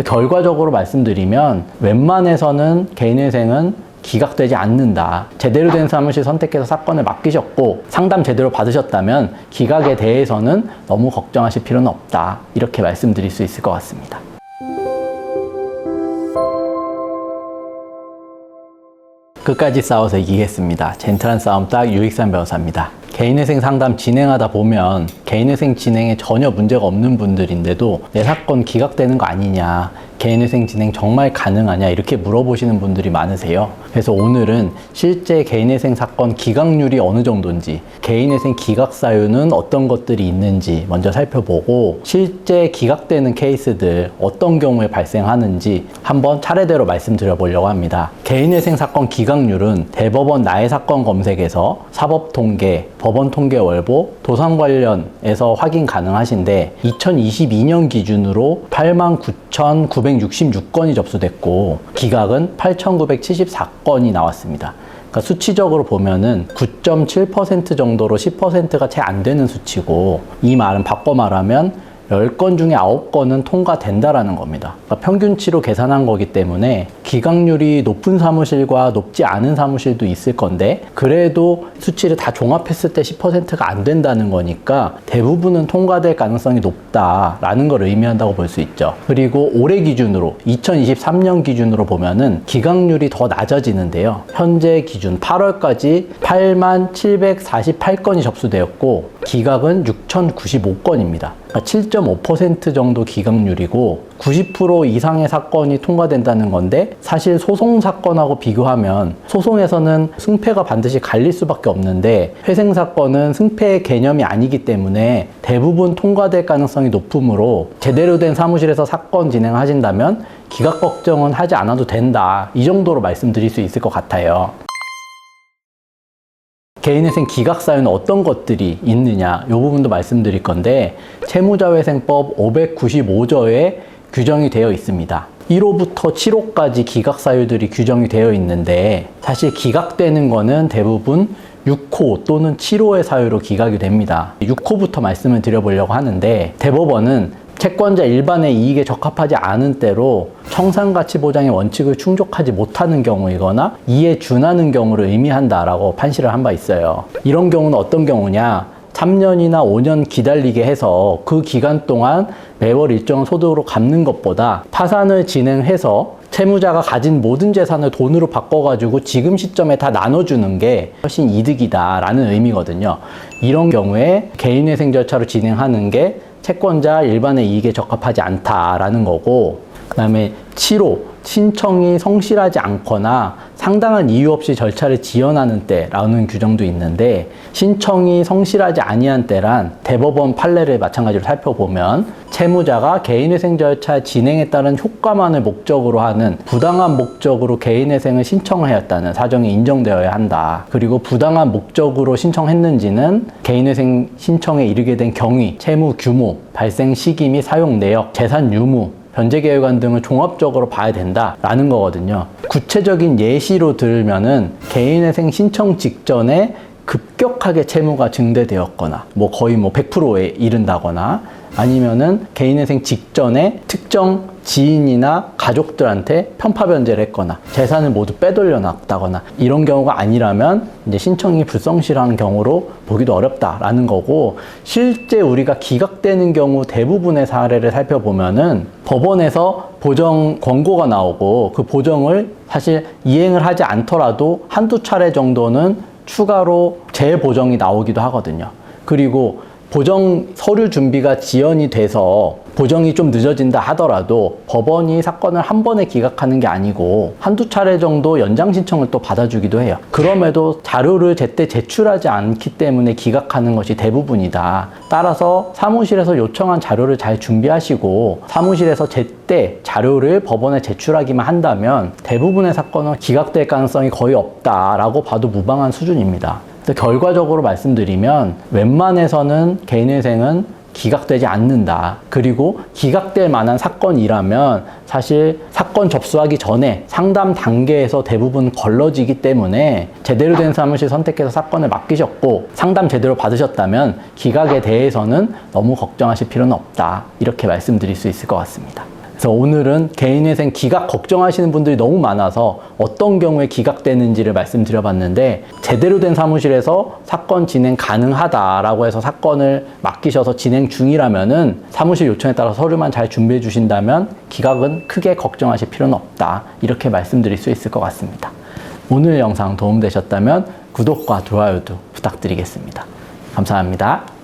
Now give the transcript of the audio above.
결과적으로 말씀드리면 웬만해서는 개인회생은 기각되지 않는다. 제대로 된 사무실 선택해서 사건을 맡기셨고 상담 제대로 받으셨다면 기각에 대해서는 너무 걱정하실 필요는 없다. 이렇게 말씀드릴 수 있을 것 같습니다. 끝까지 싸워서 이기겠습니다. 젠틀한 싸움 딱 유익산 변호사입니다. 개인회생 상담 진행하다 보면 개인회생 진행에 전혀 문제가 없는 분들인데도 내 사건 기각되는 거 아니냐, 개인회생 진행 정말 가능하냐 이렇게 물어보시는 분들이 많으세요. 그래서 오늘은 실제 개인회생 사건 기각률이 어느 정도인지, 개인회생 기각 사유는 어떤 것들이 있는지 먼저 살펴보고 실제 기각되는 케이스들 어떤 경우에 발생하는지 한번 차례대로 말씀드려 보려고 합니다. 개인회생 사건 기각률은 대법원 나의 사건 검색에서 사법통계, 법원통계월보, 도산 관련에서 확인 가능하신데 2022년 기준으로 89,966건이 접수됐고 기각은 8,974건이 나왔습니다. 그러니까 수치적으로 보면은 9.7% 정도로 10%가 채 안 되는 수치고, 이 말은 바꿔 말하면 10건 중에 9건은 통과된다라는 겁니다. 그러니까 평균치로 계산한 거기 때문에 기각률이 높은 사무실과 높지 않은 사무실도 있을 건데 그래도 수치를 다 종합했을 때 10%가 안 된다는 거니까 대부분은 통과될 가능성이 높다라는 걸 의미한다고 볼 수 있죠. 그리고 올해 기준으로 2023년 기준으로 보면은 기각률이 더 낮아지는데요. 현재 기준 8월까지 8748건이 접수되었고 기각은 6095건입니다. 7.5% 정도 기각률이고 90% 이상의 사건이 통과된다는 건데, 사실 소송 사건하고 비교하면 소송에서는 승패가 반드시 갈릴 수밖에 없는데 회생 사건은 승패의 개념이 아니기 때문에 대부분 통과될 가능성이 높으므로 제대로 된 사무실에서 사건 진행하신다면 기각 걱정은 하지 않아도 된다, 이 정도로 말씀드릴 수 있을 것 같아요. 개인회생 기각 사유는 어떤 것들이 있느냐, 이 부분도 말씀드릴 건데 채무자회생법 595조에 규정이 되어 있습니다. 1호부터 7호까지 기각 사유들이 규정이 되어 있는데 사실 기각되는 거는 대부분 6호 또는 7호의 사유로 기각이 됩니다. 6호부터 말씀을 드려보려고 하는데 대법원은 채권자 일반의 이익에 적합하지 않은 때로 청산가치보장의 원칙을 충족하지 못하는 경우이거나 이에 준하는 경우를 의미한다라고 판시를 한 바 있어요. 이런 경우는 어떤 경우냐, 3년이나 5년 기다리게 해서 그 기간 동안 매월 일정한 소득으로 갚는 것보다 파산을 진행해서 채무자가 가진 모든 재산을 돈으로 바꿔가지고 지금 시점에 다 나눠주는 게 훨씬 이득이다라는 의미거든요. 이런 경우에 개인회생 절차로 진행하는 게 채권자 일반의 이익에 적합하지 않다라는 거고, 그 다음에 7호, 신청이 성실하지 않거나 상당한 이유 없이 절차를 지연하는 때라는 규정도 있는데, 신청이 성실하지 아니한 때란 대법원 판례를 마찬가지로 살펴보면 채무자가 개인회생 절차 진행에 따른 효과만을 목적으로 하는 부당한 목적으로 개인회생을 신청하였다는 사정이 인정되어야 한다. 그리고 부당한 목적으로 신청했는지는 개인회생 신청에 이르게 된 경위, 채무 규모, 발생 시기 및 사용 내역, 재산 유무, 변제계획안 등을 종합적으로 봐야 된다라는 거거든요. 구체적인 예시로 들면은 개인회생 신청 직전에 급격하게 채무가 증대되었거나 거의 100%에 이른다거나, 아니면은 개인회생 직전에 특정 지인이나 가족들한테 편파 변제를 했거나 재산을 모두 빼돌려 놨다거나, 이런 경우가 아니라면 이제 신청이 불성실한 경우로 보기도 어렵다라는 거고, 실제 우리가 기각되는 경우 대부분의 사례를 살펴보면은 법원에서 보정 권고가 나오고 그 보정을 사실 이행을 하지 않더라도 한두 차례 정도는 추가로 재보정이 나오기도 하거든요. 그리고 보정 서류 준비가 지연이 돼서 보정이 좀 늦어진다 하더라도 법원이 사건을 한 번에 기각하는 게 아니고 한두 차례 정도 연장 신청을 또 받아주기도 해요. 그럼에도 자료를 제때 제출하지 않기 때문에 기각하는 것이 대부분이다. 따라서 사무실에서 요청한 자료를 잘 준비하시고 사무실에서 제때 자료를 법원에 제출하기만 한다면 대부분의 사건은 기각될 가능성이 거의 없다라고 봐도 무방한 수준입니다. 결과적으로 말씀드리면 웬만해서는 개인회생은 기각되지 않는다. 그리고 기각될 만한 사건이라면 사실 사건 접수하기 전에 상담 단계에서 대부분 걸러지기 때문에 제대로 된 사무실 선택해서 사건을 맡기셨고 상담 제대로 받으셨다면 기각에 대해서는 너무 걱정하실 필요는 없다. 이렇게 말씀드릴 수 있을 것 같습니다. 그래서 오늘은 개인회생 기각 걱정하시는 분들이 너무 많아서 어떤 경우에 기각되는지를 말씀드려봤는데, 제대로 된 사무실에서 사건 진행 가능하다라고 해서 사건을 맡기셔서 진행 중이라면은 사무실 요청에 따라 서류만 잘 준비해 주신다면 기각은 크게 걱정하실 필요는 없다, 이렇게 말씀드릴 수 있을 것 같습니다. 오늘 영상 도움되셨다면 구독과 좋아요도 부탁드리겠습니다. 감사합니다.